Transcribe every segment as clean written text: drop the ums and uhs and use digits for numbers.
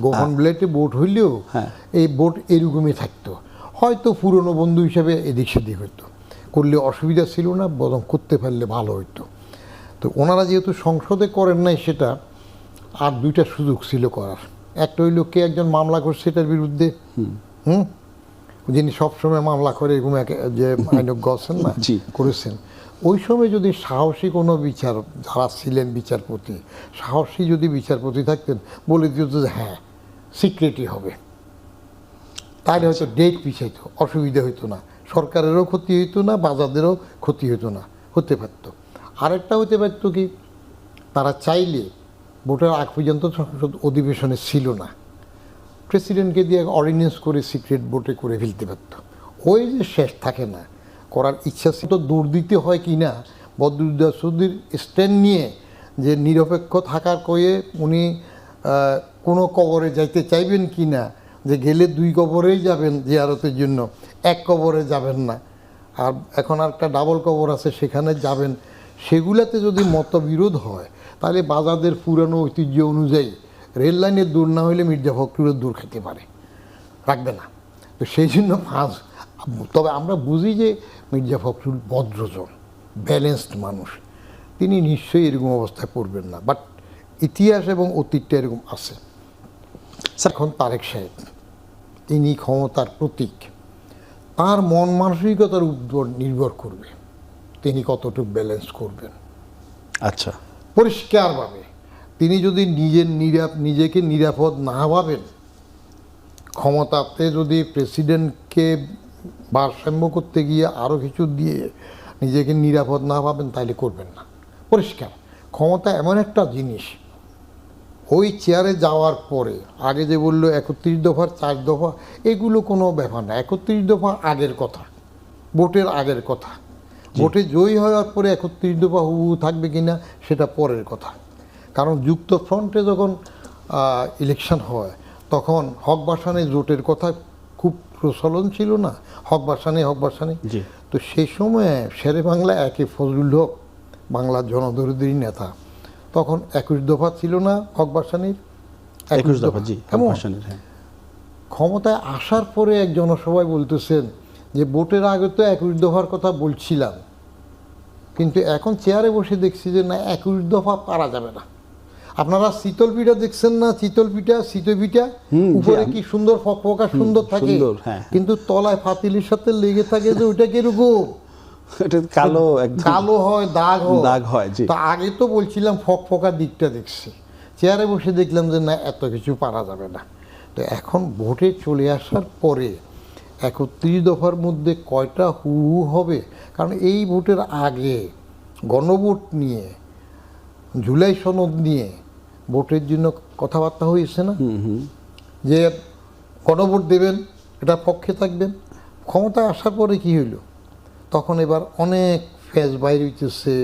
গোপন ব্লেটে ভোট হইলেও এই ভোট এরকমই থাকতো, হয়তো পুরনো বন্ধু হিসেবে এদিক সেদিক হইতো, করলে অসুবিধা ছিল না, বরং করতে পারলে ভালো হইতো। তো ওনারা যেহেতু সংসদে করেন নাই, সেটা আর দুইটা সুযোগ ছিল করার। একটা হইল কে একজন মামলা করছে এটার বিরুদ্ধে, যিনি সবসময় মামলা করে এরকম যে আইনজ্ঞ আছেন না, করেছেন। ওই সময় যদি সাহসী কোনো যারা ছিলেন বিচারপতি, সাহসী যদি বিচারপতি থাকতেন, বলে দিত যে হ্যাঁ সিক্রেটই হবে, তাহলে হয়তো ডেট পিছাইতো, অসুবিধা হইতো না, সরকারেরও ক্ষতি হইতো না, বাজারদেরও ক্ষতি হইতো না, হতে পারত। আরেকটা হতে পারত কি, তারা চাইলে ভোটের আগ পর্যন্ত সংসদ অধিবেশনে ছিল না, প্রেসিডেন্টকে দিয়ে অর্ডিন্যান্স করে সিক্রেট ভোটে করে ফেলতে পারত। ওই যে শেষ থাকে না, করার ইচ্ছা ছিল। দৌড় দিতে হয় কি না, বদরুদ্দোজা চৌধুরীর স্ট্যান্ড নিয়ে যে নিরপেক্ষ থাকার কয়ে উনি কোনো কবরে যাইতে চাইবেন কি না, যে গেলে 2 কবরেই যাবেন জিয়ারতের জন্য, 1 কবরে যাবেন না, আর এখন একটা ডাবল কবর আছে সেখানে যাবেন, সেগুলাতে যদি মতবিরোধ হয়, তাহলে বাজারদের পুরানো ঐতিহ্য অনুযায়ী রেল লাইনের দূর না হইলে মির্জা ফখরুলের দূর খেতে পারে, রাখবে না। তো সেই জন্য তবে আমরা বুঝি যে মির্জা ফখরুল ভদ্রজন, ব্যালেন্সড মানুষ, তিনি নিশ্চয়ই এরকম অবস্থায় পড়বেন না, বাট ইতিহাস এবং অতীতটা এরকম আছে। এখন তারেক সাহেব, তিনি ক্ষমতার প্রতীক, তার মন মানসিকতার উপর নির্ভর করবে তিনি কতটুকু ব্যালেন্স করবেন। আচ্ছা, পরিষ্কারভাবে তিনি যদি নিজেকে নিরাপদ না ভাবেন, ক্ষমতাতে যদি প্রেসিডেন্টকে ভারসাম্য করতে গিয়ে আরও কিছু দিয়ে নিজেকে নিরাপদ না ভাবেন, তাহলে করবেন না। পরিষ্কার, ক্ষমতা এমন একটা জিনিস, ওই চেয়ারে যাওয়ার পরে আগে যে বললো 31 দফার 4 দফা, এগুলো কোনো ব্যাপার না। 31 দফা আগের কথা, ভোটের আগের কথা। ভোটে জয়ী হওয়ার পরে 31 দফা হুবহু থাকবে কিনা সেটা পরের কথা। কারণ যুক্তফ্রন্টে যখন ইলেকশন হয়, তখন হক বাসানে জোটের কথা খুব প্রচলন ছিল না, হক বাসানে। তো সেই সময়ে শেরে বাংলা একে ফজলুল হক, বাংলার জনদরদী নেতা, তখন 21 দফা ছিল না হক বাসানির, 21 দফা। ক্ষমতায় আসার পরে এক জনসভায় বলতেছেন যে ভোটের আগে তো 21 দফার কথা বলছিলাম, কিন্তু এখন চেয়ারে বসে দেখছি যে না, 21 দফা পারা যাবে না। আপনারা শীতল পিঠা দেখছেন না, শীতল পিঠা উপরে কি সুন্দর ফকফকা সুন্দর থাকে, কিন্তু তলায় ফাতিলের সাথে লেগে থাকে, যে ওইটা কিরকম কালো হয়, দাগ হয়। তো আগে তো বলছিলাম ফকফকা দিকটা দেখছি, চেয়ারে বসে দেখলাম যে না, এত কিছু পারা যাবে না। তো এখন ভোটে চলে আসার পরে 31 দফার মধ্যে কয়টা হু হবে, কারণ এই ভোটের আগে গণভোট নিয়ে, জুলাই সনদ নিয়ে ভোটের জন্য কথাবার্তা হয়েছে না, যে গণভোট দেবেন, এটা পক্ষে থাকবেন। ক্ষমতায় আসার পরে কি হইল, তখন এবার অনেক ফেজ বাইর হইতেছে,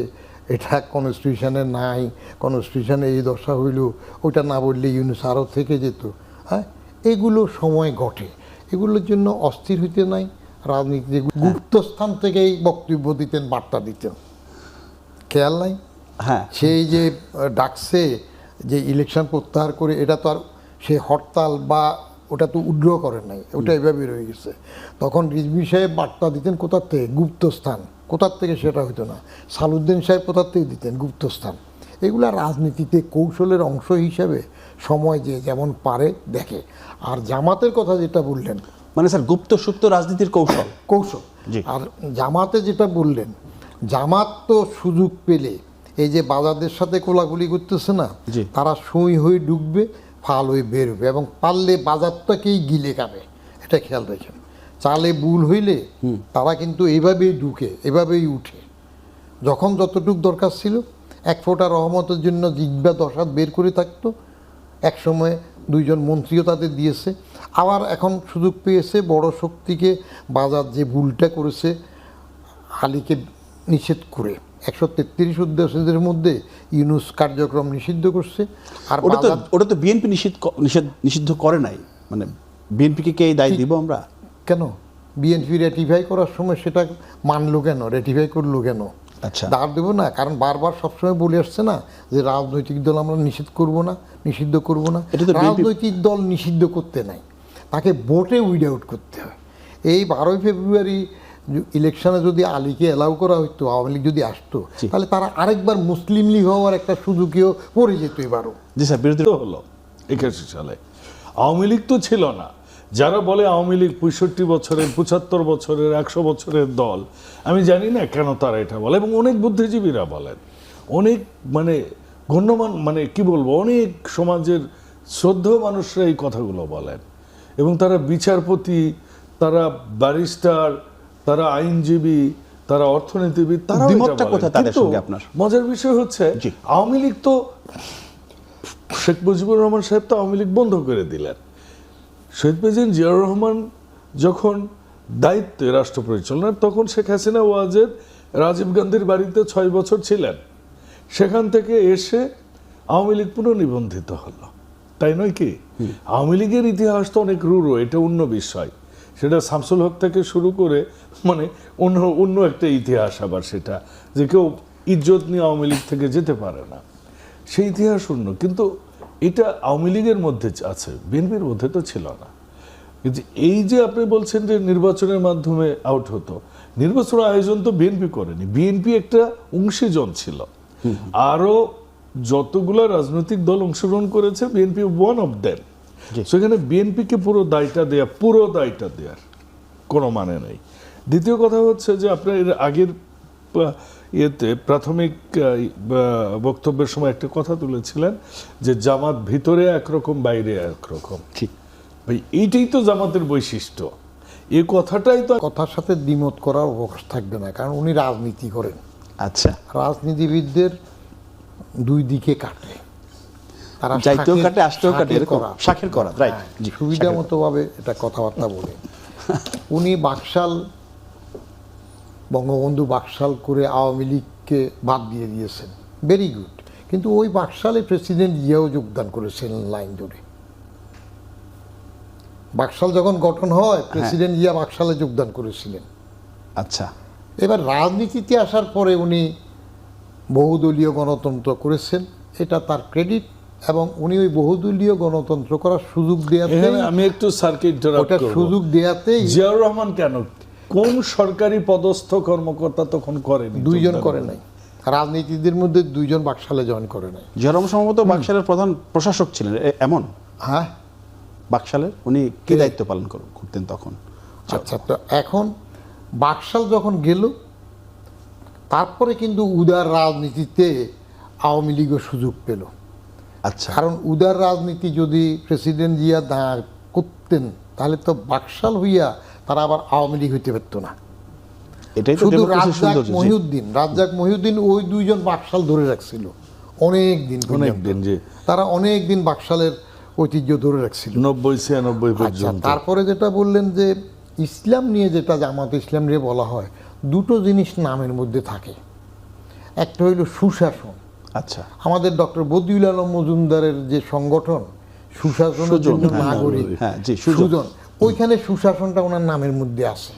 এটা কনস্টিটিউশনে নাই, কনস্টিটিউশনে এই দশা হইল, ওইটা না বললে ইউনুস আরও থেকে যেত। হ্যাঁ, এগুলো সময় ঘটে, এগুলোর জন্য অস্থির হইতে নাই। রাজনীতি গুপ্ত স্থান থেকেই বক্তব্য দিতেন, বার্তা দিতেন, খেয়াল নাই? হ্যাঁ, সেই যে ডাকছে যে ইলেকশন প্রত্যাহার করে, এটা তো আর সে হরতাল বা ওটা তো উগ্র করেন নাই, ওটা এভাবে রয়ে গেছে। তখন রিজভী সাহেব বার্তা দিতেন কোথার থেকে, গুপ্তস্থান, কোথার থেকে সেটা হইতো না। সালুদ্দিন সাহেব কোথার থেকে দিতেন, গুপ্তস্থান। এগুলা রাজনীতিতে কৌশলের অংশ হিসাবে সময় যে যেমন পারে দেখে। আর জামাতের কথা যেটা বললেন, মানে স্যার গুপ্ত সুপ্ত রাজনীতির কৌশল। আর জামাতে যেটা বললেন, জামাত তো সুযোগ পেলে এই যে বাজারদের সাথে কোলাগুলি করতেছে না, তারা সুই হয়ে ঢুকবে, ফাল হয়ে বেরোবে, এবং পারলে বাজারটাকেই গিলে খাবে। এটা খেয়াল রাখেন। চালে ভুল হইলে তারা কিন্তু এইভাবেই ঢুকে, এভাবেই উঠে। যখন যতটুক দরকার ছিল, 1 ফোঁটা রহমতের জন্য জিহ্বা 10 হাত বের করে থাকতো। এক সময় 2 জন মন্ত্রীও তাদের দিয়েছে, আবার এখন সুযোগ পেয়েছে বড় শক্তিকে। বাজার যে ভুলটা করেছে, আলীকে নিষেধ করে 133 উদ্দেশ্যের মধ্যে ইউনুস কার্যক্রম নিষিদ্ধ করছে। আর ওটা তো বিএনপি নিষিদ্ধ করে নাই, মানে বিএনপিকে কে দায় দিব আমরা? কেন বিএনপি রেটিফাই করার সময় সেটা মানলো কেন, রেটিফাই করলো কেন? আচ্ছা। দাঁড় দেবো না, কারণ বারবার সবসময় বলে আসছে না যে রাজনৈতিক দল আমরা নিষিদ্ধ করব না। এটা তো BNP রাজনৈতিক দল নিষিদ্ধ করতে নাই, তাকে ভোটে উইড আউট করতে হয়। এই 12ই ফেব্রুয়ারি ইলেকশনে যদি আলীকে অ্যালাউ করা হতো, আওয়ামী লীগ যদি আসতো, তাহলে তারা আরেকবার মুসলিম লীগ হওয়ার একটা সুযোগেও পড়ে যেত এবারও। জি স্যার, বিরোধী তো হলো 81 সালে। আওয়ামী লীগ তো ছিল না। যারা বলে আওয়ামী লীগ 65 বছরের, 75 বছরের, 100 বছরের দল, আমি জানি না কেন তারা এটা বলে, এবং অনেক বুদ্ধিজীবীরা বলেন, অনেক মানে গণ্যমান, মানে কি বলবো, অনেক সমাজের শ্রদ্ধেয় মানুষরা এই কথাগুলো বলেন, এবং তারা বিচারপতি, তারা ব্যারিস্টার, তারা আইনজীবী, তারা অর্থনীতিবিদ, তারা দ্বিমতটা কোথায় তাদের সঙ্গে আপনার? মজার বিষয় হচ্ছে জি। আওয়ামী লীগ তো, শেখ মুজিবুর রহমান সাহেব তো আওয়ামী লীগ বন্ধ করে দিলেন। শহীদ প্রেসিডেন্ট জিয়াউর রহমান যখন দায়িত্বে রাষ্ট্র পরিচালনার, তখন শেখ হাসিনা ওয়াজেদ রাজীব গান্ধীর বাড়িতে 6 বছর ছিলেন। সেখান থেকে এসে আওয়ামী লীগ পুনর্নিবন্ধিত হলো, তাই নয় কি? আওয়ামী লীগের ইতিহাস তো অনেক রূঢ়, এটা অন্য বিষয়। সেটা শামসুল হক থেকে শুরু করে মানে অন্য একটা ইতিহাস, আবার সেটা যে কেউ ইজ্জত নিয়ে আওয়ামী লীগ থেকে যেতে পারে না, সেই ইতিহাস অন্য। কিন্তু এটা আওয়ামী লীগের মধ্যে আছে, বিএনপির মধ্যে তো ছিল না। কিন্তু এই যে আপনি বলছেন যে নির্বাচনের মাধ্যমে আউট হতো, নির্বাচন আয়োজন তো বিএনপি করেনি, বিএনপি একটা অংশীজন ছিল। আরো যতগুলো রাজনৈতিক দল অংশগ্রহণ করেছে, বিএনপি ওয়ান অফ দেম। সেখানে বিএনপিকে পুরো দায়টা দেওয়ার কোনো মানে নেই। দ্বিতীয় কথা হচ্ছে যে আপনার এর আগের ইয়েতে প্রাথমিক বক্তব্যের সময় একটা কথা তুলেছিলেন যে জামাত ভিতরে একরকম, বাইরে একরকম। ঠিক ভাই, এইটাই তো জামাতের বৈশিষ্ট্য। এই কথাটাই তো কথার সাথে দ্বিমত করার অবকাশ থাকবে না, কারণ উনি রাজনীতি করেন। আচ্ছা, রাজনীতিবিদদের দুই দিকে কাটে, তারা যাইতেও শাকের- কাটে, আসতেও কাটে, শাকের এরকম করা। শাখের করা, রাইট। হ্যাঁ, সুবিধা মতো ভাবে এটা কথাবার্তা বলে। উনি বাকশাল, বঙ্গবন্ধু বাকশাল করে আওয়ামী লীগকে বাদ দিয়ে দিয়েছেন, ভেরি গুড। কিন্তু ওই বাকশালে প্রেসিডেন্ট জিয়াও যোগদান করেছেন লাইন ধরে। বাকশাল যখন গঠন হয়, প্রেসিডেন্ট জিয়া বাকশালে যোগদান করেছিলেন। আচ্ছা, এবার রাজনীতিতে আসার পরে উনি বহুদলীয় গণতন্ত্র করেছেন, এটা তার ক্রেডিট। এবং উনি ওই বহুদলীয় গণতন্ত্র করার সুযোগ দেওয়াতে, এখানে আমি একটু স্যারকে ইন্টারাপ্ট ওটা করব। সুযোগ দেওয়াতেই জিয়াউর রহমান কেন, কোন সরকারি পদস্থ কর্মকর্তা তখন করেনি? দুইজন করে নাই, রাজনীতিদের মধ্যে দুইজন বাকশালে জয়েন করে নাই। জয়রাম সম্ভবত বাকশালের প্রধান প্রশাসক ছিলেন, এমন হ্যাঁ, বাকশালের উনি কি দায়িত্ব পালন করতেন তখন? আচ্ছা। তো এখন বাকশাল যখন গেল, তারপরে কিন্তু উদার রাজনীতিতে আওয়ামী লীগও সুযোগ পেল। আচ্ছা, কারণ উদার রাজনীতি যদি প্রেসিডেন্ট জিয়া দাঁড় করতেন, তাহলে তো বাকশাল হইয়া তারা আবার আওয়ামী লীগ হইতে পারতো না। এটাই তো শুধু ডেমোক্রেসির রাজ্জাক সৌন্দর্য। জি। মহিউদ্দিন ওই দুইজন বাকশাল ধরে রাখছিল অনেক দিন অনেক পর্যন্ত। দিন, যে তারা অনেক দিন বাকশালের ঐতিহ্য ধরে রাখছিল। 90-96 আচ্ছা, পর্যন্ত। তারপরে যেটা বললেন যে ইসলাম নিয়ে, যেটা জামাত ইসলাম নিয়ে বলা হয়, দুটো জিনিস নামের মধ্যে থাকে। একটা হইল সুশাসন। আচ্ছা, আমাদের ডক্টর বদিউল আলম মজুমদারের যে সংগঠন সুশাসনের জন্য হ্যাঁ, নাগরিক, হ্যাঁ, জি, সুজন, ওইখানে সুশাসনটা ওনার নামের মধ্যে আছে।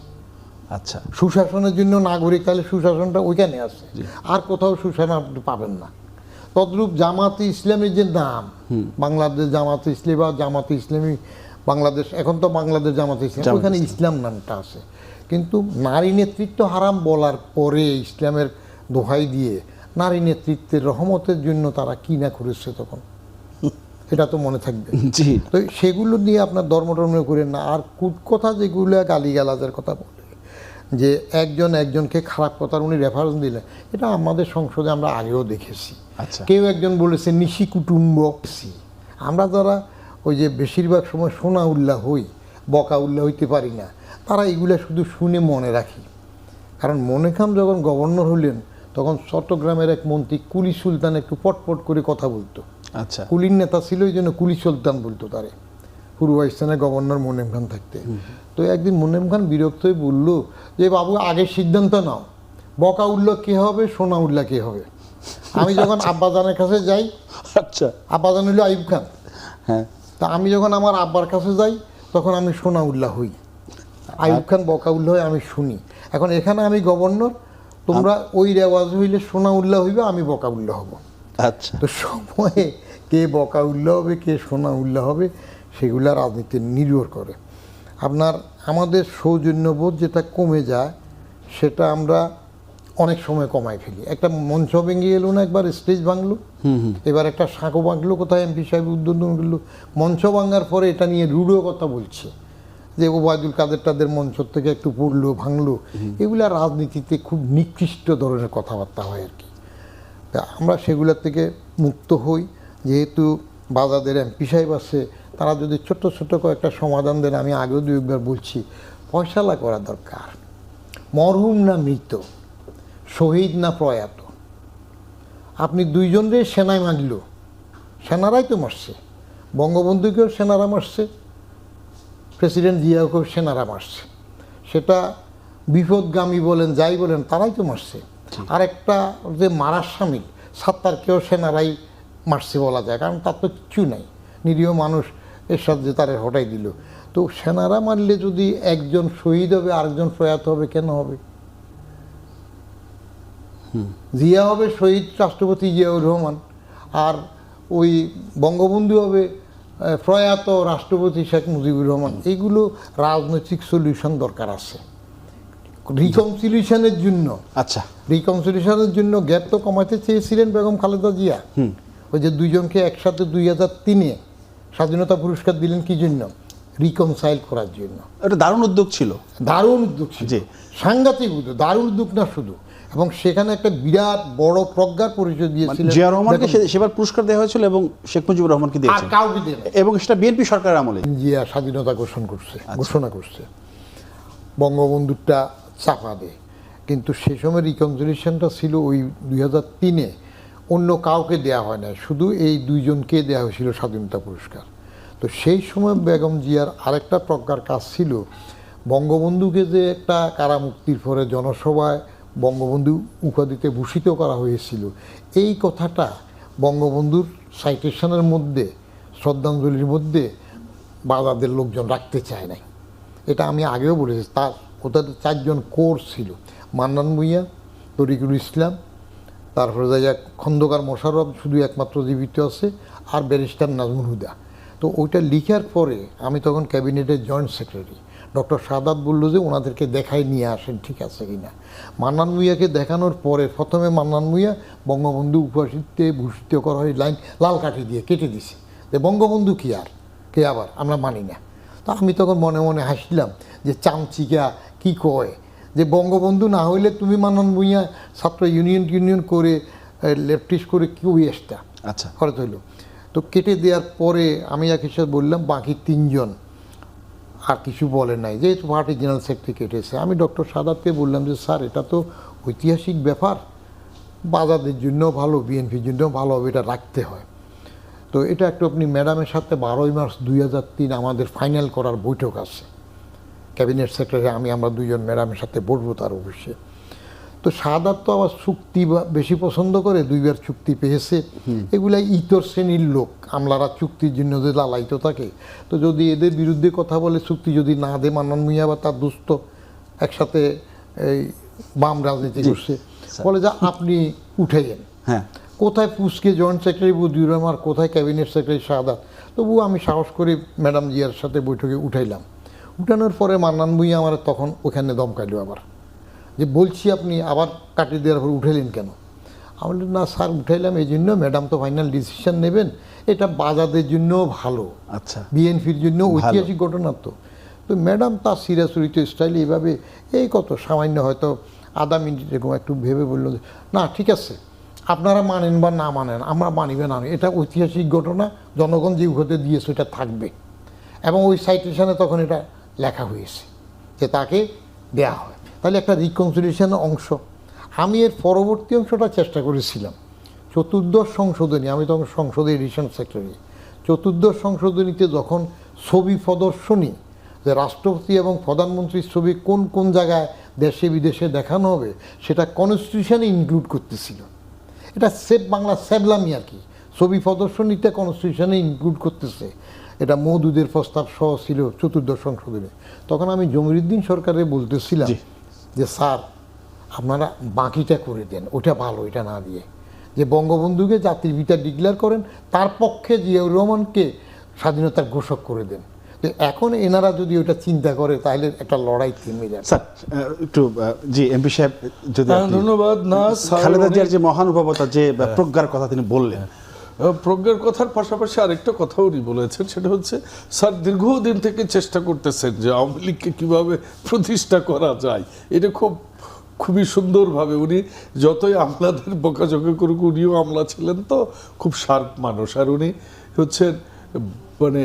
আচ্ছা, সুশাসনের জন্য নাগরিক, তাহলে সুশাসনটা ওইখানে আছে, আর কোথাও সুশাসন আপনি পাবেন না। তদ্রূপ জামাতে ইসলামের যে নাম, বাংলাদেশ জামাতে ইসলামী বা জামাতে ইসলামী বাংলাদেশ, এখন তো বাংলাদেশ জামাতে ইসলাম, ওইখানে ইসলাম নামটা আছে। কিন্তু নারী নেতৃত্ব হারাম বলার পরে ইসলামের দোহাই দিয়ে নারী নেতৃত্বের রহমতের জন্য তারা কি না করেছে তখন, এটা তো মনে থাকবে। জি, তো সেগুলো নিয়ে আপনার ধর্ম করেন না। আর কথা যেগুলো গালিগালাজের কথা বলে, যে একজনকে খারাপ কথার উনি রেফারেন্স দিলেন, এটা আমাদের সংসদে আমরা আগেও দেখেছি। আচ্ছা, কেউ একজন বলেছে নিশি কুটুম্ব। আমরা যারা ওই যে বেশিরভাগ সময় শোনা উল্লাহ হই, বকা উল্লাহ হইতে পারি না, তারা এগুলো শুধু শুনে মনে রাখি। কারণ মনে খান যখন গভর্নর হলেন, তখন চট্টগ্রামের এক মন্ত্রী কুলি সুলতান একটু পটপট করে কথা বলতো। আচ্ছা, কুলির নেতা ছিল, এই জন্য কুলি সুলতান বলতো তারে, পূর্ব পাকিস্তানের গভর্নর মোনেম খান থাকতে। তো একদিন মোনেম খান বিরক্ত হয়ে বলল যে, বাবু আগে সিদ্ধান্ত নাও, বকা উল্লাহ কে হবে, সোনা উল্লাহ কে হবে। আমি যখন আব্বাজানের কাছে যাই, আচ্ছা, আব্বাজান হইল আইব খান, হ্যাঁ, তা আমি যখন আমার আব্বার কাছে যাই, তখন আমি সোনা উল্লাহ হই। আইব খান বকা উল্লাহ হয়, আমি শুনি। এখন এখানে আমি গভর্নর, তোমরা ওই রেওয়াজ হইলে সোনা উল্লাহ হইবে, আমি বকা উল্লাহ হব। আচ্ছা, তো সময়ে কে বকা উল্লাহ হবে, কে সোনা উল্লাহ হবে, সেগুলা রাজনীতি নির্ভর করে। আপনার আমাদের সৌজন্যবোধ যেটা কমে যায়, সেটা আমরা অনেক সময় কমাই ফেলি। একটা মঞ্চ ভেঙে এলো না, একবার স্টেজ ভাঙলো, এবার একটা সাঁকো ভাঙলো, কোথায় এমপি সাহেব উদ্বোধন করলো, মঞ্চ ভাঙার পরে এটা নিয়ে রুড়ো কথা বলছে যে ওবায়দুল কাদের তাদের মঞ্চ থেকে একটু পড়লো, ভাঙলো। এগুলা রাজনীতিতে খুব নিকৃষ্ট ধরনের কথাবার্তা হয় আর কি। তা আমরা সেগুলোর থেকে মুক্ত হই। যেহেতু বাজাদের এমপি সাহেব আছে, তারা যদি ছোট্ট ছোট্ট কয়েকটা সমাধান দেন, আমি আগেও দুইবার বলছি, ফয়সালা করা দরকার। মরহুম না মৃত, শহীদ না প্রয়াত, আপনি দুইজনরে সেনায় মারল, সেনারাই তো মারছে, বঙ্গবন্ধুকেও সেনারা মারছে, প্রেসিডেন্ট জিয়াকেও সেনারা মারছে, সেটা বিপদগামী বলেন যাই বলেন, তারাই তো মারছে। আরেকটা যে মারার সামিল সাত্তারকেও সেনারাই মারছে বলা যায়, কারণ তার তো কিচ্ছু নাই, নিরীহ মানুষ এর সাথে তারা হটাই দিল। তো সেনারা মারলে যদি একজন শহীদ হবে আরেকজন প্রয়াত হবে, কেন হবে? জিয়া হবে শহীদ রাষ্ট্রপতি জিয়াউর রহমান, আর ওই বঙ্গবন্ধু হবে প্রয়াত রাষ্ট্রপতি শেখ মুজিবুর রহমান। এইগুলো রাজনৈতিক সলিউশন দরকার আছে রিকনসিলিউশনের জন্য। আচ্ছা, রিকনসিলিউশনের জন্য গ্যাপ তো কমাতে চেয়েছিলেন বেগম খালেদা জিয়া। ওই যে দুইজনকে একসাথে 2003-এ স্বাধীনতা পুরস্কার দিলেন কি জন্য? রিকনসাইল করার জন্য। এটা দারুণ উদ্যোগ ছিল, দারুণ উদ্যোগ ছিল, জি। সাংঘাতিক উদ্যোগ, দারুণ উদ্যোগ না শুধু, এবং সেখানে একটা বিরাট বড় প্রজ্ঞার পরিচয় দিয়েছিলেন জিয়া রহমানকে সেবার পুরস্কার দেওয়া হয়েছিল এবং শেখ মুজিবুর রহমানকে আর দিয়েছেন, কাউকে দেন। এবং সেটা বিএনপি সরকারের আমলে। জিয়া স্বাধীনতা ঘোষণা করছে, বঙ্গবন্ধুরটা চাপা দেয়। কিন্তু সে সময় রিকনসিলিউশনটা ছিল ওই 2003-এ অন্য কাউকে দেয়া হয় না, শুধু এই দুইজনকে দেওয়া হয়েছিল স্বাধীনতা পুরস্কার। তো সেই সময় বেগম জিয়ার আরেকটা প্রজ্ঞার কাজ ছিল, বঙ্গবন্ধুকে যে একটা কারামুক্তির পরে জনসভায় বঙ্গবন্ধু উপাধিতে ভূষিত করা হয়েছিল, এই কথাটা বঙ্গবন্ধুর সাইটেশনের মধ্যে, শ্রদ্ধাঞ্জলির মধ্যে বাজাদের লোকজন রাখতে চায় নাই। এটা আমি আগেও বলেছি। তার ওটাতে 4 জন কোর ছিল, মান্নান ভূঁইয়া, তরিকুল ইসলাম, তারপরে যাইয়া খন্দকার মোশাররফ শুধু একমাত্র জীবিত আছে, আর ব্যারিস্টার নাজমুল হুদা। তো ওইটা লিখার পরে আমি তখন ক্যাবিনেটের জয়েন্ট সেক্রেটারি, ডক্টর সাদাত বললো যে ওনাদেরকে দেখাই নিয়ে আসেন ঠিক আছে কিনা। মান্নান ভূঁইয়াকে দেখানোর পরে প্রথমে মান্নান ভূঁইয়া বঙ্গবন্ধু উপাধিতে ভূষিত করা হয় লাইন লাল কাঠি দিয়ে কেটে দিছে, যে বঙ্গবন্ধু কি আর কে আবার আমরা মানি না। তো আমি তখন মনে মনে হাসলাম যে চামচিকা কি কয়, যে বঙ্গবন্ধু না হইলে তুমি মান্নান ভূঁইয়া ছাত্র ইউনিয়ন করে লেফটিস্ট করে কি ওয়েস্টটা আচ্ছা, খরচ হইল। তো কেটে দেওয়ার পরে আমি এক হিসাবে বললাম, বাকি 3 জন আর কিছু বলে নাই, যেহেতু পার্টি জেনারেল সেক্রেটারি কেটেছে। আমি ডক্টর সাদাতকে বললাম যে স্যার, এটা তো ঐতিহাসিক ব্যাপার, বাজাদের জন্য ভালো, বিএনপির জন্য ভালো হবে, এটা রাখতে হয়। তো এটা একটু আপনি ম্যাডামের সাথে 12ই মার্চ 2003 আমাদের ফাইনাল করার বৈঠক আছে, ক্যাবিনেট সেক্রেটারি আমরা 2 জন ম্যাডামের সাথে বসবো তার অফিসে। তো সাদাত তো আবার চুক্তি বেশি পছন্দ করে, 2বার চুক্তি পেয়েছে। এগুলা ইতর শ্রেণীর লোক, আমলারা চুক্তির জন্য যে লালাইতো থাকে। তো যদি এদের বিরুদ্ধে কথা বলে, চুক্তি যদি না দে, মান্নান ভূঁইয়া বা তার দুস্থ একসাথে এই বাম রাজনীতি করছে, বলে যে আপনি উঠাইয়েন। হ্যাঁ, কোথায় পুষকে জয়েন্ট সেক্রেটারি বদিউর রহমান, কোথায় ক্যাবিনেট সেক্রেটারি সাদাত। তবুও আমি সাহস করে ম্যাডাম জিয়ার সাথে বৈঠকে উঠাইলাম। উঠানোর পরে মান্নান ভূঁইয়া আমার তখন ওখানে দমকাইল আবার, যে বলছি আপনি আবার কাটিয়ে দেওয়ার পর উঠাইলেন কেন? আমি বললাম না স্যার, উঠাইলাম এই জন্য, ম্যাডাম তো ফাইনাল ডিসিশন নেবেন, এটা বাজাদের জন্য ভালো, আচ্ছা, বিএনপির জন্য ঐতিহাসিক ঘটনা। তো ম্যাডাম তার চিরাচরিত স্টাইলে এইভাবে এই কত সামান্য হয়তো আধা মিনিট এরকম একটু ভেবে বললো যে না ঠিক আছে, আপনারা মানেন বা না মানেন, আমরা মানিবে না, এটা ঐতিহাসিক ঘটনা, জনগণ যে হতে দিয়েছে এটা থাকবে। এবং ওই সাইটেশনে তখন এটা লেখা হয়েছে যে তাকে দেয়া হয়। তাহলে একটা রিকনসিলিউশনের অংশ। আমি এর পরবর্তী অংশটা চেষ্টা করেছিলাম, 14th সংশোধনী, আমি তখন সংসদে এডিশন সেক্রেটারি। 14th সংশোধনীতে যখন ছবি প্রদর্শনী, যে রাষ্ট্রপতি এবং প্রধানমন্ত্রীর ছবি কোন কোন জায়গায় দেশে বিদেশে দেখানো হবে, সেটা কনস্টিটিউশনে ইনক্লুড করতেছিল। এটা সেফ বাংলা সেবলামি আর কি, ছবি প্রদর্শনীতে কনস্টিটিউশনে ইনক্লুড করতেছে। এটা মওদুদের প্রস্তাব সহ ছিল 14th সংশোধনী। তখন আমি জমিরুদ্দিন সরকারে বলতেছিলাম যে স্যার, আপনারা বাকিটা করে দেন, ওটা ভালো, এটা না দিয়ে যে বঙ্গবন্ধুকে জাতির পিতা ডিক্লেয়ার করেন, তার পক্ষে জিয়াউর রহমানকে স্বাধীনতার ঘোষক করে দেন। তো এখন এনারা যদি ওটা চিন্তা করে তাহলে একটা লড়াই থেমে যাবে। স্যার একটু জি এমপি সাহেব যদি হ্যাঁ, ধন্যবাদ। না স্যার, খালেদা জিয়ার যে মহানুভবতা, যে প্রজ্ঞার কথা তিনি বললেন, প্রজ্ঞার কথার পাশাপাশি আরেকটা কথা উনি বলেছেন, সেটা হচ্ছে স্যার দীর্ঘদিন থেকে চেষ্টা করতেছেন যে আওয়ামী লীগকে কীভাবে প্রতিষ্ঠা করা যায়। এটা খুবই সুন্দরভাবে উনি যতই আমলাদের বকাঝকা করুক, উনিও আমলা ছিলেন, তো খুব শার্প মানুষ। আর উনি হচ্ছেন মানে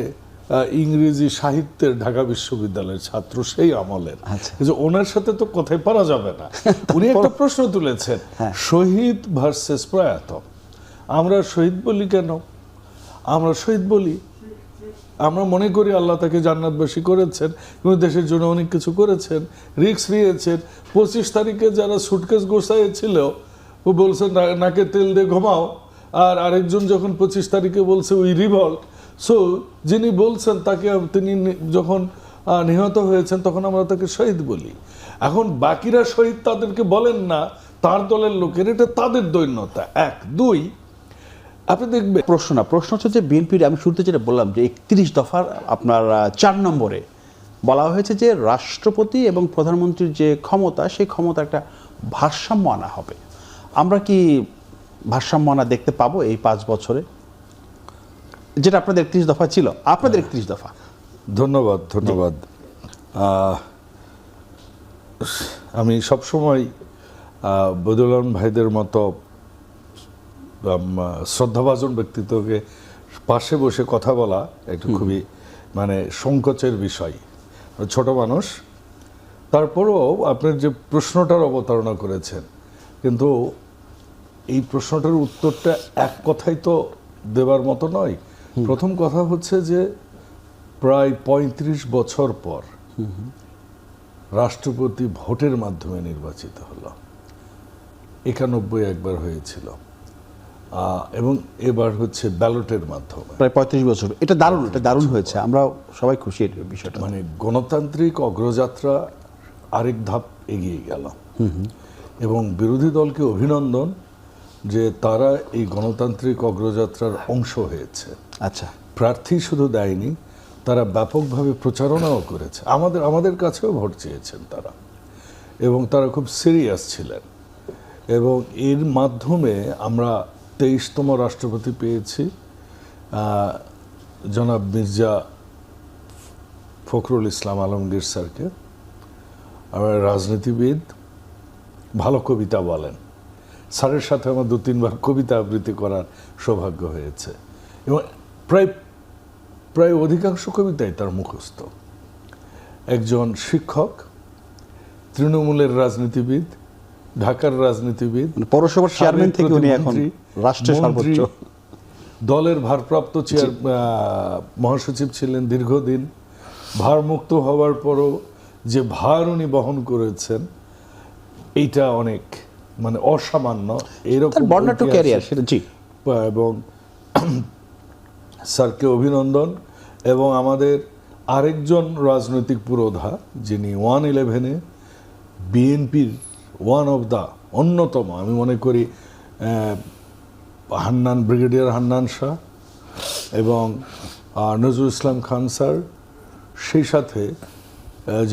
ইংরেজি সাহিত্যের ঢাকা বিশ্ববিদ্যালয়ের ছাত্র সেই আমলের। যে ওনার সাথে তো কথাই পারা যাবে না। উনি একটা প্রশ্ন তুলেছেন, শহীদ ভার্সেস প্রয়াত। আমরা শহীদ বলি কেন? আমরা শহীদ বলি, আমরা মনে করি আল্লাহ তাকে জান্নাতবাসী করেছেন, কিন্তু দেশের জন্য অনেক কিছু করেছেন, রিস্ক নিয়েছেন। 25 তারিখে যারা সুটকেস গোছাইছিল, ও বলছে নাকে তেল দিয়ে ঘুমাও, আর আরেকজন যখন 25 তারিখে বলছে উই রিভল্ট। সো যিনি বলছেন তাকে, তিনি যখন নিহত হয়েছেন তখন আমরা তাকে শহীদ বলি। এখন বাকিরা শহীদ তাদেরকে বলেন না, তার দলের লোকের, এটা তাদের দৈন্যতা। 1 2 আপনি দেখবেন প্রশ্ন হচ্ছে যে বিএনপির, আমি শুরুতে যেটা বললাম যে 31 দফার আপনার 4 নম্বরে বলা হয়েছে যে রাষ্ট্রপতি এবং প্রধানমন্ত্রীর যে ক্ষমতা, সেই ক্ষমতা একটা ভারসাম্য আনা হবে। আমরা কি ভারসাম্য আনা দেখতে পাবো এই 5 বছরে, যেটা আপনাদের 31 দফা ছিল? আপনাদের 31 দফা। ধন্যবাদ। আমি সবসময় বদিউল আলম ভাইদের মতো শ্রদ্ধাভাজন ব্যক্তিত্বকে পাশে বসে কথা বলা একটু খুবই মানে সংকোচের বিষয়, ছোট মানুষ। তারপরেও আপনার যে প্রশ্নটার অবতারণা করেছেন, কিন্তু এই প্রশ্নটার উত্তরটা এক কথাই তো দেবার মতো নয়। প্রথম কথা হচ্ছে যে প্রায় 35 বছর পর রাষ্ট্রপতি ভোটের মাধ্যমে নির্বাচিত হলো। 91 একবার হয়েছিল, এবং এবার হচ্ছে ব্যালটের মাধ্যমে প্রায় 35 বছর। এটা দারুণ হয়েছে, আমরা সবাই খুশি এই বিষয়টা। মানে গণতান্ত্রিক অগ্রযাত্রা আরেক ধাপ এগিয়ে গেল, এবং বিরোধী দলকে অভিনন্দন যে তারা এই গণতান্ত্রিক অগ্রযাত্রার অংশ হয়েছে। আচ্ছা, প্রার্থী শুধু দেয়নি, তারা ব্যাপকভাবে প্রচারণাও করেছে। আমাদের কাছেও ভোট চেয়েছেন তারা, এবং তারা খুব সিরিয়াস ছিলেন। এবং এর মাধ্যমে আমরা 23তম রাষ্ট্রপতি পেয়েছি, জনাব মির্জা ফখরুল ইসলাম আলমগীর স্যারকে। আমার রাজনীতিবিদ, ভালো কবিতা বলেন। স্যারের সাথে আমার 2-3 বার কবিতা আবৃত্তি করার সৌভাগ্য হয়েছে, এবং প্রায় অধিকাংশ কবিতাই তার মুখস্থ। একজন শিক্ষক, তৃণমূলের রাজনীতিবিদ, ঢাকার রাজনীতিবিদ, পৌরসভার চেয়ারম্যান থেকে উনি এখন রাষ্ট্রের সর্বোচ্চ দলের ভারপ্রাপ্ত মহাসচিব ছিলেন দীর্ঘদিন। ভারমুক্ত হওয়ার পরও যে ভার উনি বহন করেছেন, এইটা অনেক মানে অসামান্য। এরকম বর্ণাঢ্য ক্যারিয়ার সেটা, জি। এবং স্যারকে অভিনন্দন। এবং আমাদের আরেকজন রাজনৈতিক পুরোধা, যিনি 111-এ বিএনপির ওয়ান অফ দ্য অন্যতম, আমি মনে করি ব্রিগেডিয়ার হান্নান শাহ এবং নজরুল ইসলাম খান স্যার, সেই সাথে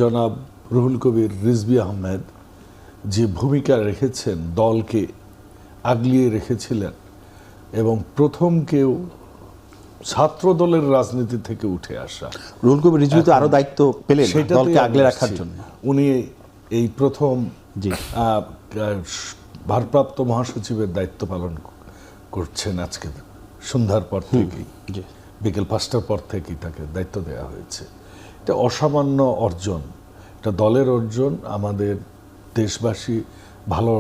জনাব রুহুল কবির রিজভী আহমেদ যে ভূমিকা রেখেছেন, দলকে আগলিয়ে রেখেছিলেন, এবং প্রথম কেউ ছাত্র দলের রাজনীতি থেকে উঠে আসা। রুহুল কবির রিজভী তো আরো দায়িত্ব পেলেন দলকে আগলে রাখার জন্য। উনি এই প্রথম ভারপ্রাপ্ত মহাসচিবের দায়িত্ব পালন করছেন। আজকে সন্ধ্যার পর থেকেই, বিকেল 5টার পর থেকেই তাকে দায়িত্ব দেওয়া হয়েছে। এটা অসামান্য অর্জন, এটা দলের অর্জন। আমাদের দেশবাসী ভালো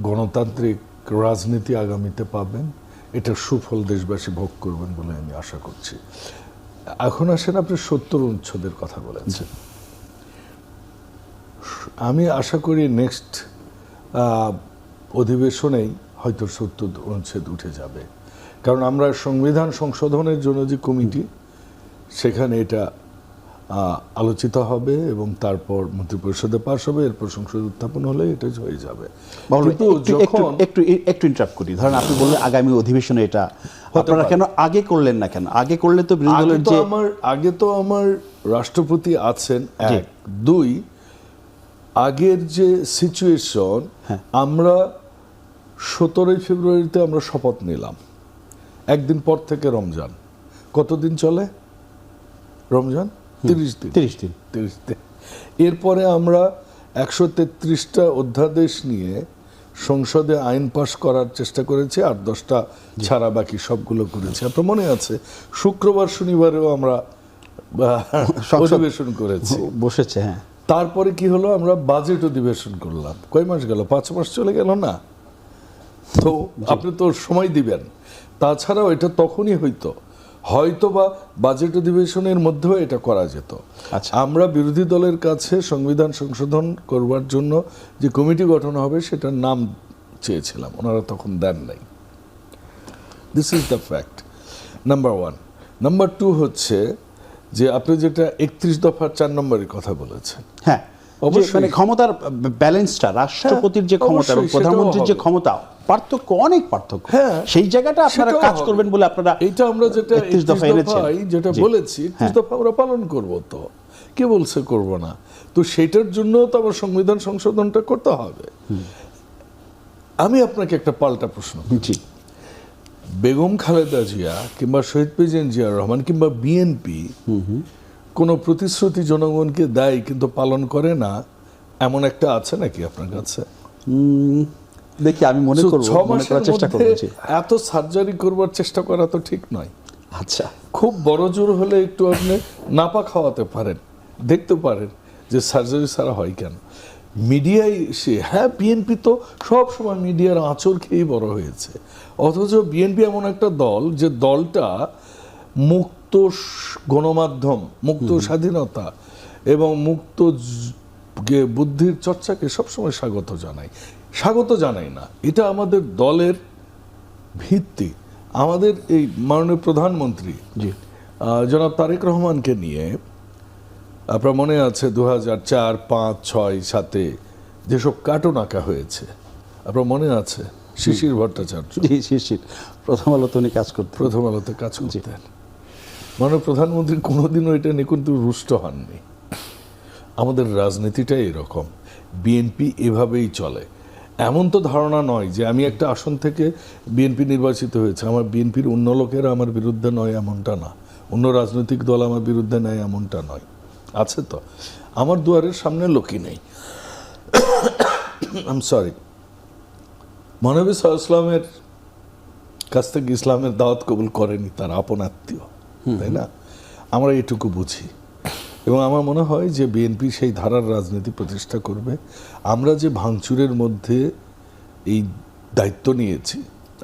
গণতান্ত্রিক রাজনীতি আগামীতে পাবেন, এটার সুফল দেশবাসী ভোগ করবেন বলে আমি আশা করছি। এখন আসেন, আপনি 70 অনুচ্ছেদের কথা বলেছেন। আমি আশা করি নেক্সট অধিবেশনেই হয়তো 70 অনুচ্ছেদ উঠে যাবে, কারণ আমরা সংবিধান সংশোধনের জন্য যে কমিটি, সেখানে এটা আলোচিত হবে এবং তারপর মন্ত্রিপরিষদে পাশ হবে, এরপর সংসদ উত্থাপন হলে এটা হয়ে যাবে। কিন্তু যখন একটু ইন্টারাপ্ট করি, ধরেন আপনি বললেন আগামী অধিবেশনে এটা, আপনারা কেন আগে করলেন না? কেন আগে করলে তো বিরোধী দলের যে আগে তো আমার রাষ্ট্রপতি আছেন, এক। দুই, আগের যে সিচুয়েশন, আমরা 17 ফেব্রুয়ারিতে আমরা শপথ নিলাম, একদিন পর থেকে রমজান। কতদিন চলে রমজান? 30 দিন। 30 দিন। এরপরে আমরা 133টা অধ্যাদেশ নিয়ে সংসদে আইন পাশ করার চেষ্টা করেছি, আর 10টা ছাড়া বাকি সবগুলো করেছি। আপনার মনে আছে শুক্রবার শনিবারেও আমরা অধিবেশন করেছি, বসেছে। হ্যাঁ, তারপরে কি হলো, আমরা বাজেট অধিবেশন করলাম। কয় মাস গেল? 5 মাস চলে গেল না? তো আপনি তো সময় দিবেন। তাছাড়াও এটা তখনই হয়তো বা বাজেট অধিবেশনের মধ্যেও এটা করা যেত। আচ্ছা, আমরা বিরোধী দলের কাছে সংবিধান সংশোধন করবার জন্য যে কমিটি গঠন হবে সেটার নাম চেয়েছিলাম, ওনারা তখন দেন নাই। This is the fact, number 1। Number 2 হচ্ছে যে আপনি যেটা 31 দফার 4 নম্বরের কথা বলেছেন, হ্যাঁ, অবশ্যই মানে ক্ষমতার ব্যালেন্সটা, রাষ্ট্রপতির যে ক্ষমতা এবং প্রধানমন্ত্রীর যে ক্ষমতা, পার্থক্য, অনেক পার্থক্য। সেই জায়গাটা আপনারা কাজ করবেন বলে আপনারা এটা আমরা যেটা 31 দফা এনেছেন, যেটা বলেছি 31 দফা আমরা পালন করব। তো কে বলছে করব না? তো সেটার জন্য তো আবার সংবিধান সংশোধনটা করতে হবে। আমি আপনাকে একটা পাল্টা প্রশ্ন, বেগম খালেদা জিয়া কিংবা শহীদ প্রেসিডেন্ট জিয়াউর রহমান কিংবা বিএনপি কোনো প্রতিশ্রুতি জনগণকে দেয় কিন্তু পালন করে না, এমন একটা আছে নাকি আপনার কাছে? দেখি, আমি মনে করার চেষ্টা করছি। এত সার্জারি করবার চেষ্টা করা তো ঠিক নয়। আচ্ছা, খুব বড় জোর হলে একটু আপনি নাপা খাওয়াতে পারেন, দেখতে পারেন যে সার্জারি ছাড়া হয় কেন। মিডিয়ায় সে, হ্যাঁ, বিএনপি তো সব সময় মিডিয়ার আঁচড় খেয়েই বড় হয়েছে, অথচ বিএনপি এমন একটা দল যে দলটা মুক্ত গণমাধ্যম, মুক্ত স্বাধীনতা এবং মুক্ত বুদ্ধির চর্চাকে সবসময় স্বাগত জানাই না। এটা আমাদের দলের ভিত্তি। আমাদের এই মাননীয় প্রধানমন্ত্রী জনাব তারেক রহমানকে নিয়ে আপনার মনে আছে 2004, 5, 6, 7 যেসব কার্টুন আঁকা হয়েছে, আপনার মনে আছে? শিশির ভট্টাচার্য, শিশির প্রথম আলোতে উনি কাজ করতেন, প্রথম আলোতে কাজ করতেন। মাননীয় প্রধানমন্ত্রী কোনোদিনও এটা নিয়ে কিন্তু রুষ্ট হননি। আমাদের রাজনীতিটাই এরকম, বিএনপি এভাবেই চলে। এমন তো ধারণা নয় যে আমি একটা আসন থেকে বিএনপি নির্বাচিত হয়েছে, আমার বিএনপির অন্য লোকেরা আমার বিরুদ্ধে নয়, এমনটা না। অন্য রাজনৈতিক দল আমার বিরুদ্ধে নেয়, এমনটা নয়। আছে তো, আমার দুয়ারের সামনে লোকই নেই। আই এম সরি, মহানবী সাল্লাল্লাহু আলাইহি ওয়াসাল্লামের কাছ থেকে ইসলামের দাওয়াত কবুল করেনি তার আপন আত্মীয়, তাই না? আমরা এটুকু বুঝি এবং আমার মনে হয় যে বিএনপি সেই ধারার রাজনীতি প্রতিষ্ঠা করবে। আমরা যে ভাঙচুরের মধ্যে এই দায়িত্ব নিয়েছি,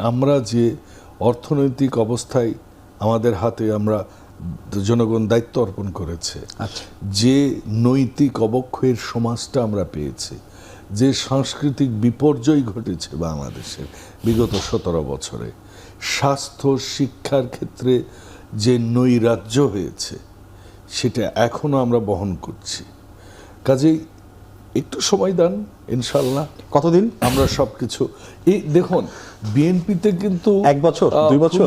আমরা যে অর্থনৈতিক অবস্থায় আমাদের হাতে আমরা জনগণ দায়িত্ব অর্পণ করেছে, যে নৈতিক অবক্ষয়ের সমাজটা আমরা পেয়েছি, যে সাংস্কৃতিক বিপর্যয় ঘটেছে বাংলাদেশের বিগত 17 বছরে, স্বাস্থ্য শিক্ষার ক্ষেত্রে যে নৈরাজ্য হয়েছে, সেটা এখনো আমরা বহন করছি। কাজেই একটু সময় দেন, ইনশাল্লাহ। কতদিন আমরা সবকিছু এই দেখুন, বিএনপিতে কিন্তু 1 বছর 2 বছর,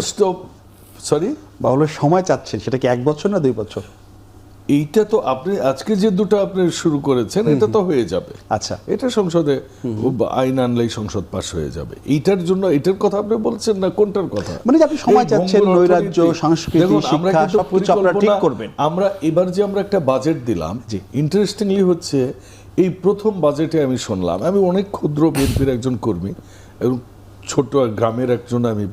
সরি বাহুল সময় চাচ্ছেন, সেটা কি 1 বছর না 2 বছর? এইটা তো আপনি আজকে যে দুটো আপনি শুরু করেছেন, এটা তো হয়ে যাবে। আচ্ছা, এটা সংসদে আইন আনলেই সংসদ পাশ হয়ে যাবে। এইটার জন্য এটার কথা আপনি বলছেন না, কোনটার কথা? মানে আপনি সময় চাচ্ছেন, নৈরাজ্য, সংস্কৃতি, শিক্ষা সবকিছু আপনারা ঠিক করবেন। আমরা এবার যে আমরা একটা বাজেট দিলাম, ইন্টারেস্টিংলি হচ্ছে এই প্রথম বাজেটে আমি শুনলাম, আমি অনেক ক্ষুদ্র বিএনপির একজন কর্মী এবং ছোট গ্রামের একজন আমি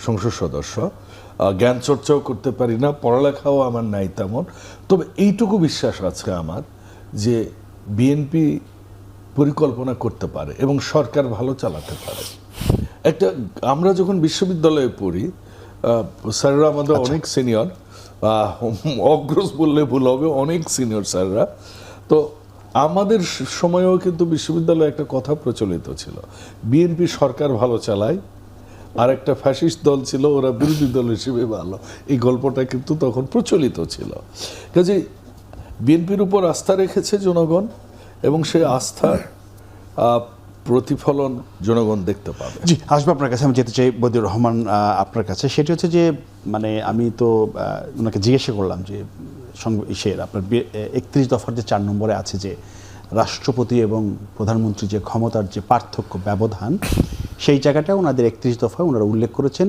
সংসদ সদস্য, জ্ঞান চর্চাও করতে পারি না, পড়ালেখাও আমার নাই তেমন, তবে এইটুকু বিশ্বাস আছে আমার যে বিএনপি পরিকল্পনা করতে পারে এবং সরকার ভালো চালাতে পারে। একটা আমরা যখন বিশ্ববিদ্যালয়ে পড়ি, স্যাররা আমাদের অনেক সিনিয়র, অগ্রজ বললে ভুল হবে, অনেক সিনিয়র স্যাররা, তো আমাদের সময়েও কিন্তু বিশ্ববিদ্যালয়ে একটা কথা প্রচলিত ছিল, বিএনপি সরকার ভালো চালায়, আর একটা ফ্যাসিস্ট দল ছিল, ওরা বিরোধী দল হিসেবে ভালো। এই গল্পটা কিন্তু তখন প্রচলিত ছিল। কাজে বিএনপির উপর আস্থা রেখেছে জনগণ এবং সেই আস্থার প্রতিফলন জনগণ দেখতে পাবে। জি, আসবো আপনার কাছে। আমি যেতে চাই বদিউর রহমান আপনার কাছে। সেটি হচ্ছে যে মানে আমি তো ওনাকে জিজ্ঞাসা করলাম যে আপনার 31 দফার যে 4 নম্বরে আছে যে রাষ্ট্রপতি এবং প্রধানমন্ত্রীর যে ক্ষমতার যে পার্থক্য ব্যবধান, সেই জায়গাটা ওনাদের 31 দফায় ওনারা উল্লেখ করেছেন,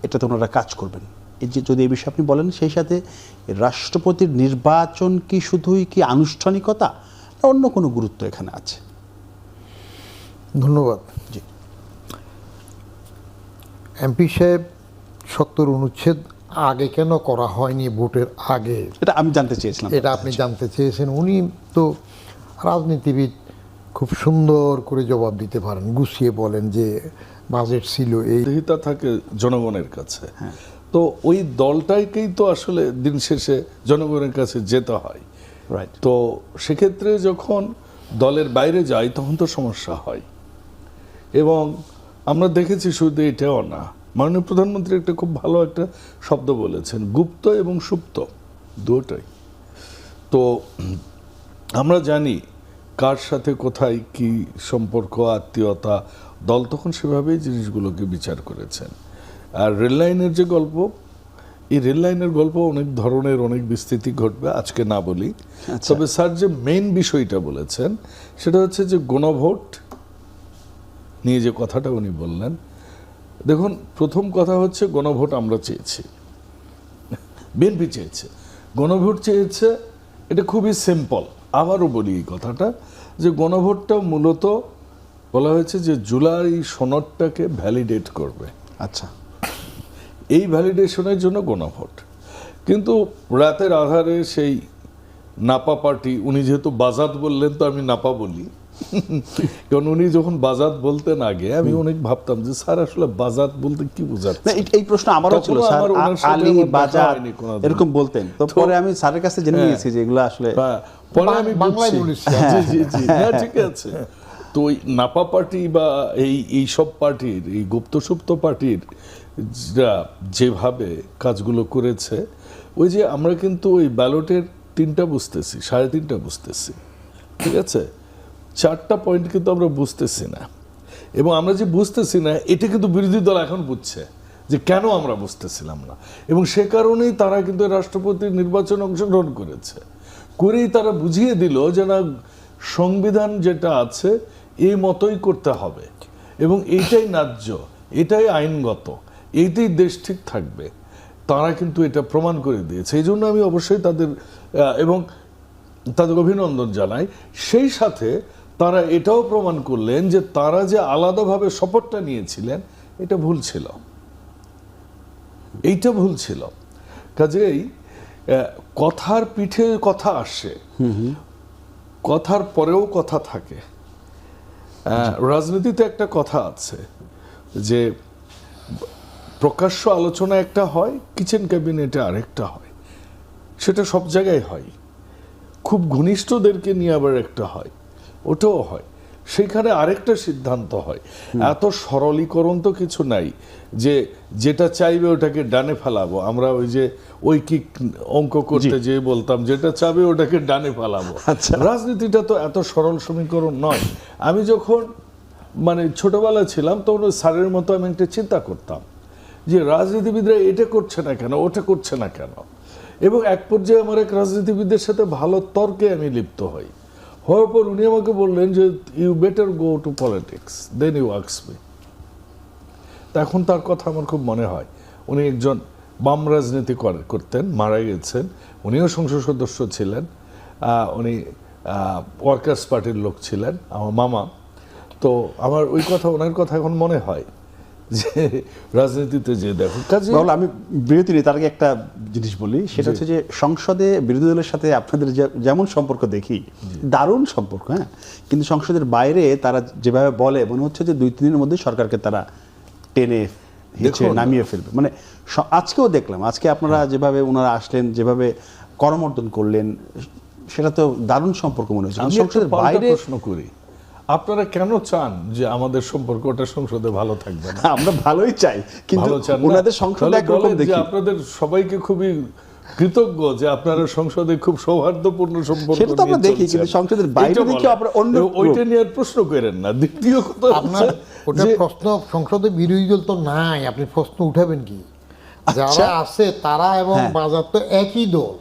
এটাতে ওনারা কাজ করবেন। এই যে যদি এই বিষয়ে আপনি বলেন, সেই সাথে রাষ্ট্রপতির নির্বাচন কি শুধুই কি আনুষ্ঠানিকতা না অন্য কোনো গুরুত্ব এখানে আছে? ধন্যবাদ। জি, এমপি সাহেব 70 অনুচ্ছেদ আগে কেন করা হয়নি ভোটের আগে, এটা আমি জানতে চেয়েছিলাম। এটা আপনি জানতে চেয়েছেন। উনি তো রাজনীতিবিদ, খুব সুন্দর করে জবাব দিতে পারেন, গুছিয়ে বলেন যে বাজেট ছিল এই। হিতা থাকে জনগণের কাছে, তো ওই দলটাকেই তো আসলে দিন শেষে জনগণের কাছে যেতে হয়। রাইট। তো সেক্ষেত্রে যখন দলের বাইরে যায় তখন তো সমস্যা হয়। এবং আমরা দেখেছি শুধু এটাও না, মাননীয় প্রধানমন্ত্রী একটা খুব ভালো একটা শব্দ বলেছেন, গুপ্ত এবং সুপ্ত দুটোই। তো আমরা জানি কার সাথে কোথায় কি সম্পর্ক, আত্মীয়তা, দল তখন সেভাবেই জিনিসগুলোকে বিচার করেছেন। আর রেল লাইনের যে গল্প, এই রেল লাইনের গল্প অনেক ধরনের, অনেক বিস্তৃতি ঘটবে, আজকে না বলি। তবে স্যার যে মেইন বিষয়টা বলেছেন সেটা হচ্ছে যে গণভোট নিয়ে যে কথাটা উনি বললেন। দেখুন, প্রথম কথা হচ্ছে গণভোট আমরা চেয়েছি, বিএনপি চেয়েছে, গণভোট চেয়েছে। এটা খুবই সিম্পল। আবারও বলি এই কথাটা, যে গণভোটটা মূলত বলা হয়েছে যে জুলাই সনদটাকে ভ্যালিডেট করবে। আচ্ছা, এই ভ্যালিডেশনের জন্য গণভোট। কিন্তু রাতের আধারে সেই নাপা পার্টি, উনি যেহেতু বাজাত বললেন তো আমি নাপা বলি, কারণ উনি যখন বাজাত বলতেন আগে আমি অনেক ভাবতাম যে স্যার আসলে বাজাত বলতে কি বোঝাচ্ছে। এই প্রশ্ন আমারও ছিল, স্যার আলী বাজাত এরকম বলতেন। তো পরে আমি স্যারের কাছে জেনে নিয়েছি যে এগুলো আসলে পরে আমি বাংলায় বলেছি। ঠিক আছে। তো ওই নাপা পার্টি বা এই সব পার্টির, এই গুপ্ত সুপ্ত পার্টির যেভাবে কাজগুলো করেছে, ওই যে আমরা কিন্তু ওই ব্যালটের 3টা বুঝতেছি, 3.5টা বুঝতেছি, ঠিক আছে, 4টা পয়েন্ট কিন্তু আমরা বুঝতেছি না। এবং আমরা যে বুঝতেছি না, এটা কিন্তু বিরোধী দল এখন বুঝছে যে কেন আমরা বুঝতেছিলাম না। এবং সে কারণেই তারা কিন্তু রাষ্ট্রপতির নির্বাচনে অংশগ্রহণ করেই তারা বুঝিয়ে দিল যে না, সংবিধান যেটা আছে এই মতোই করতে হবে এবং এইটাই ন্যায্য, এটাই আইনগত, এইটাই দেশ ঠিক থাকবে। তারা কিন্তু এটা প্রমাণ করে দিয়েছে। এই জন্য আমি অবশ্যই তাদের অভিনন্দন জানাই। সেই সাথে তারা এটাও প্রমাণ করলেন যে তারা যে আলাদাভাবে শপথটা নিয়েছিলেন এটা ভুল ছিল, এইটা ভুল ছিল। কাজেই কথার পিঠে কথা আসে, কথার পরেও কথা থাকে। রাজনীতিতে একটা কথা আছে যে প্রকাশ্য আলোচনা একটা হয়, কিচেন ক্যাবিনেটে আরেকটা হয়। সেটা সব জায়গায় হয়। খুব ঘনিষ্ঠদেরকে নিয়ে আবার একটা হয়, ওটাও হয়। সেখানে আরেকটা সিদ্ধান্ত হয়। এত সরলীকরণ তো কিছু নাই যে যেটা চাইবে ওটাকে ডানে ফেলাবো। আমরা ওই যে ঐকিক অঙ্ক করতে যে বলতাম, যেটা চাইবে ওটাকে ডানে ফেলাবো। রাজনীতিটা তো এত সরল সমীকরণ নয়। আমি যখন ছোটবেলা ছিলাম তখন ওই স্যারের মতো আমি একটা চিন্তা করতাম যে রাজনীতিবিদরা এটা করছে না কেন, ওটা করছে না কেন। এবং এক পর্যায়ে আমার এক রাজনীতিবিদের সাথে ভালো তর্কে আমি লিপ্ত হই। হওয়ার পর উনি আমাকে বললেন যে you better go to politics then you ask me. এখন তার কথা আমার খুব মনে হয়। উনি একজন বাম রাজনীতি করতেন, মারা গেছেন। উনিও সংসদ সদস্য ছিলেন, উনি ওয়ার্কার্স পার্টির লোক ছিলেন, আমার মামা। তো আমার ওই কথা, ওনার কথা এখন মনে হয় যে রাজনীতিতে যে দেখো কাজে। আমি বিরতি নিই, তার আগে একটা জিনিস বলি, সেটা হচ্ছে যে সংসদে বিরোধী দলের সাথে আপনাদের যেমন সম্পর্ক দেখি, দারুণ সম্পর্ক, হ্যাঁ, কিন্তু সংসদের বাইরে তারা যেভাবে বলে মনে হচ্ছে যে 2-3 দিনের মধ্যে সরকারকে তারা টেনে নামিয়ে ফেলবে। আজকেও দেখলাম, আজকে আপনারা যেভাবে ওনারা আসলেন, যেভাবে করমর্দন করলেন, সেটা তো দারুণ সম্পর্ক মনে হচ্ছে। সংসদের বাইরে প্রশ্ন করি, আপনারা কেন চান যে আমাদের সম্পর্কটা সংসদে ভালো থাকবে না? আমরা ভালোই চাই, কিন্তু ওনাদের সংসদে একরকম দেখি। আপনাদের সবাইকে খুবই কৃতজ্ঞ যে আপনারা সংসদে খুব সৌহার্দ্যপূর্ণ সম্পর্ক সেটা তো আমরা নিয়ে দেখি, চলছেন। কিন্তু সংসদের বাইরে এইটা দেখি বলেন। আপনারা অন্য ওইটা নিয়ে আর প্রশ্ন করেন না। দ্বিতীয় কথা আপনার হচ্ছে ওটা যে প্রশ্ন, সংসদে বিরোধী দল তো নাই, আপনি প্রশ্ন উঠাবেন কি? যারা আছে তারা এবং হ্যাঁ। বাজার তো একই দল,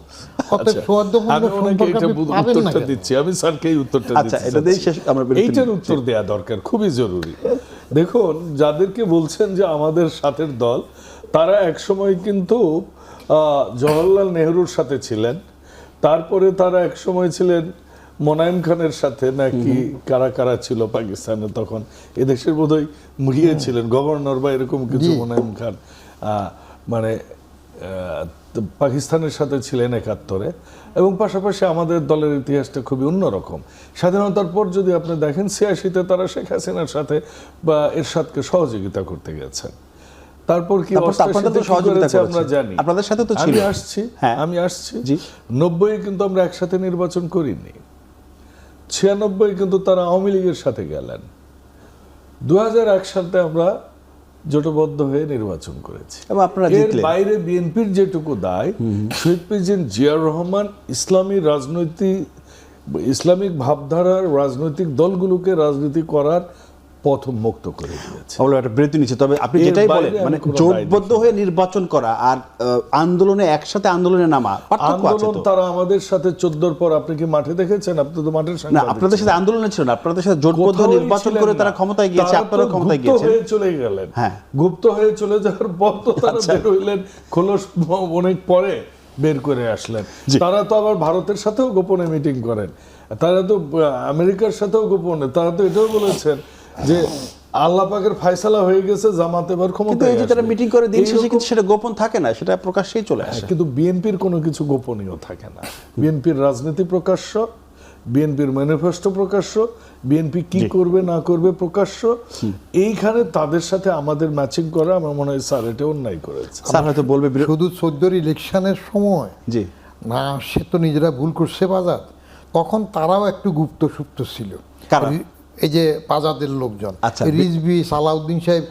অতএব আচ্ছা, সৌহার্দ্যপূর্ণ আমি ওনাকে সম্পর্ক এটা আপনি পাবেন না উত্তরটা কেন? দিচ্ছি, আমি স্যারকে এই উত্তরটা আচ্ছা, দিচ্ছি। এটা দিয়ে শেষ, আমরা বিরতি এইটার নিচ্ছি। উত্তর দেয়া দরকার, খুবই জরুরি। দেখুন, যাদেরকে বলছেন যে আমাদের সাথের দল, তারা একসময় কিন্তু জওহরলাল নেহরুর সাথে ছিলেন, তারপরে তারা একসময় ছিলেন মোনায়েম খানের সাথে, নাকি কারা কারা ছিল পাকিস্তানে তখন, এদেশের বোধহয় মুড়িয়ে ছিলেন গভর্নর বা এরকম কিছু। মোনায়েম খান মানে তো পাকিস্তানের সাথে ছিলেন 71-এ, এবং পাশাপাশি আমাদের দলের ইতিহাসটা খুবই অন্যরকম। স্বাধীনতার পর যদি আপনি দেখেন 86-তে তারা শেখ হাসিনার সাথে বা এরশাদকে সহযোগিতা করতে গেছেন। তারপর কি তারপর তো আপনাদের তো 88-তে কি সহযোগিতা করেছে আমরা করেছে। জানি। আপনাদের সাথে তো ছিল। আমি আসছি জি। 90-এ কিন্তু আমরা একসাথে নির্বাচন করিনি, 96 কিন্তু তারা আওয়ামী লীগের সাথে গেলেন, 2001 সালে আমরা জোটবদ্ধ হয়ে নির্বাচন করেছি এবং আপনারা এর জিতলেন। বাইরে বিএনপির যেটুকু দায়, শহীদ প্রেসিডেন্ট জিয়াউর রহমান ইসলামিক ভাবধারার রাজনৈতিক দলগুলোকে রাজনীতি করার পথ মুক্ত করে দিয়েছে। আমরা একটা বিরতি নিচ্ছি, তবে আপনি এর যেটাই বাইরে বলেন, আমি মানে কোনো জোটবদ্ধ হয়ে নির্বাচন করা আর আন্দোলনে একসাথে আন্দোলনে নামা পার্থক্য আছে আন্দোলন তো। তারা আমাদের সাথে 14-র পর, আপনি কি মাঠে দেখেছেন? আপনি তো মাঠের না, সাংবাদিক আপনাদের সাথে ছিলেন। আন্দোলনে ছিল না, আপনাদের সাথে জোটবদ্ধ কোথাওই নির্বাচন ছিলেন করে না। তারা ক্ষমতায় গিয়েছে, তারা তো আপনারা ক্ষমতায় গুপ্ত গিয়েছেন। হয়ে চলে গেলেন। হ্যাঁ। গুপ্ত হয়ে চলে যাওয়ার পর তো তারা বের হইলেন, খোলস অনেক পরে বের করে আসলেন। তারা তো আবার ভারতের সাথেও গোপনে মিটিং করেন, তারা তো আমেরিকার সাথেও গোপনে, তারা তো এটাও বলেছেন যে আল্লাহ পাকের ফায়সালা হয়ে গেছে, জামাত এবার কিন্তু ক্ষমতায় এই যে তারা আসবে। মিটিং করে দিন শেষে এইরকম- কিন্তু সেটা গোপন থাকে না, সেটা প্রকাশ্যেই চলে আসে। কিন্তু বিএনপির কোনো কিছু গোপনীয় থাকে না। বিএনপির রাজনীতি প্রকাশ্য, বিএনপির ম্যানিফেস্টো প্রকাশ্য, বিএনপি কি করবে না করবে প্রকাশ্য। এইখানে তাদের সাথে আমাদের ম্যাচিং করা, আমার মনে হয় স্যার এটা অন্যায় করেছে। স্যার হয়তো বলবে শুধু 14-র ইলেকশনের সময় জি, না, সে তো নিজেরা ভুল করছে বাজার, তখন তারাও একটু গুপ্ত সুপ্ত ছিল। কারা? এই যে বাজাদের লোকজন, আচ্ছা। রিজভী, সালাউদ্দিন সাহেব